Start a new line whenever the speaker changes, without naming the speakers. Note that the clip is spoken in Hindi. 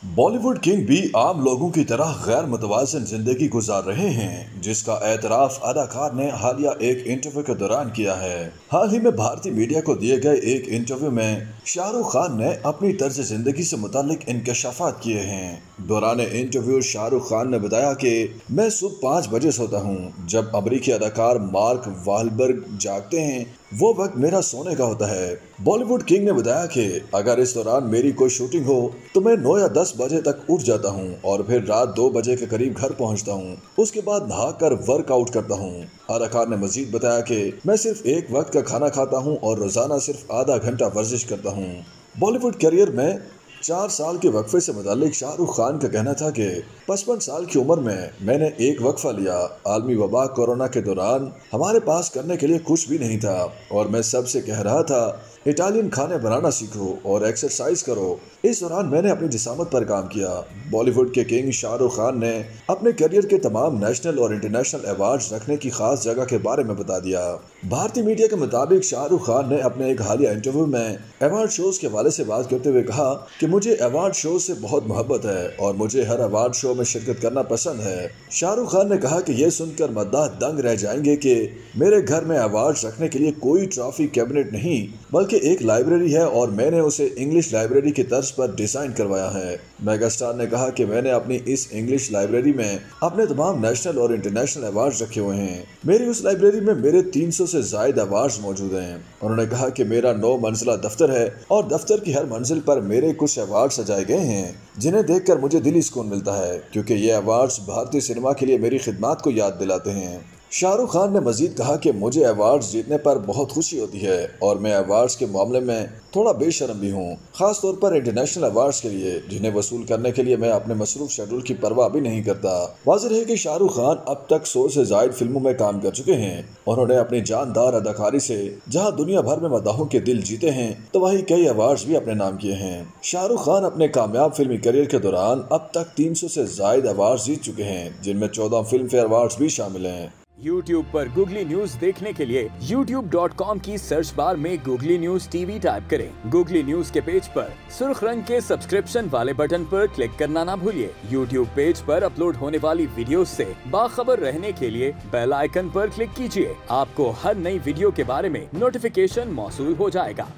बॉलीवुड किंग भी आम लोगों की तरह गैर मुतवाज़िन जिंदगी गुजार रहे हैं, जिसका एतराफ अदाकार ने हालिया एक इंटरव्यू के दौरान किया है। हाल ही में भारतीय मीडिया को दिए गए एक इंटरव्यू में शाहरुख खान ने अपनी तर्ज जिंदगी से मुतालिक इंकशाफात किए हैं। दौरान इंटरव्यू शाहरुख खान ने बताया कि मैं सुबह 5 बजे सोता हूँ। जब अमरीकी अदाकार मार्क वाहलबर्ग जागते हैं वो वक्त मेरा सोने का होता है। बॉलीवुड किंग ने बताया कि अगर इस दौरान मेरी कोई शूटिंग हो तो मैं 9 या 10 बजे तक उठ जाता हूं और फिर रात 2 बजे के करीब घर पहुंचता हूं। उसके बाद नहाकर वर्कआउट करता हूं। अदाकार ने मजीद बताया कि मैं सिर्फ एक वक्त का खाना खाता हूं और रोजाना सिर्फ आधा घंटा वर्जिश करता हूं। बॉलीवुड करियर में 4 साल के वक्फे से मुतालिक शाहरुख खान का कहना था कि 55 साल की उम्र में मैंने एक वक्फा लिया। आलमी वबा कोरोना के दौरान हमारे पास करने के लिए कुछ भी नहीं था और मैं सबसे कह रहा था इटालियन खाने बनाना सीखो और एक्सरसाइज करो। इस दौरान मैंने अपनी जिसामत पर काम किया। बॉलीवुड के किंग शाहरुख खान ने अपने करियर के तमाम नेशनल और इंटरनेशनल अवार्ड्स रखने की खास जगह के बारे में बता दिया। भारतीय मीडिया के मुताबिक शाहरुख खान ने अपने एक हालिया इंटरव्यू में अवार्ड शोज के हवाले से बात करते हुए कहा कि मुझे अवार्ड शो से बहुत मोहब्बत है और मुझे हर अवार्ड शो में शिरकत करना पसंद है। शाहरुख खान ने कहा कि यह सुनकर मद्दाह दंग रह जाएंगे कि मेरे घर में अवार्ड्स रखने के लिए कोई ट्रॉफी कैबिनेट नहीं बल्कि एक लाइब्रेरी है और मैंने उसे इंग्लिश लाइब्रेरी की तर्ज पर डिजाइन करवाया है। मेगास्टार ने कहा कि मैंने अपनी इस इंग्लिश लाइब्रेरी में अपने तमाम नेशनल और इंटरनेशनल अवार्ड्स रखे हुए हैं। मेरी उस लाइब्रेरी में मेरे 300 से जायद अवार्ड्स मौजूद हैं। उन्होंने कहा कि मेरा 9 मंजिला दफ्तर है और दफ्तर की हर मंजिल पर मेरे कुछ अवार्ड सजाए गए हैं जिन्हें देखकर मुझे दिली सुकून मिलता है क्योंकि ये अवार्ड्स भारतीय सिनेमा के लिए मेरी खिदमत को याद दिलाते हैं। शाहरुख खान ने मजीद कहा कि मुझे अवार्ड्स जीतने पर बहुत खुशी होती है और मैं अवार्ड्स के मामले में थोड़ा बेशर्म भी हूँ, खास तौर पर इंटरनेशनल अवार्ड्स के लिए जिन्हें वसूल करने के लिए मैं अपने मसरूफ शेड्यूल की परवाह भी नहीं करता। वाज़ेह है कि शाहरुख खान अब तक 100 से जायद फिल्मों में काम कर चुके हैं। उन्होंने अपनी जानदार अदाकारी से जहाँ दुनिया भर में मदाहों के दिल जीते हैं तो वहीं कई अवार्ड्स भी अपने नाम किए हैं। शाहरुख खान अपने कामयाब फिल्मी करियर के दौरान अब तक 300 से जायद अवार्ड जीत चुके हैं जिनमें 14 फिल्म फेयर अवार्ड भी शामिल हैं।
YouTube पर गूगली न्यूज देखने के लिए youtube.com की सर्च बार में गूगली न्यूज टीवी टाइप करें। गूगली न्यूज के पेज पर सुर्ख रंग के सब्सक्रिप्शन वाले बटन पर क्लिक करना ना भूलिए। YouTube पेज पर अपलोड होने वाली वीडियोस से बाखबर रहने के लिए बेल आइकन पर क्लिक कीजिए। आपको हर नई वीडियो के बारे में नोटिफिकेशन मौसूल हो जाएगा।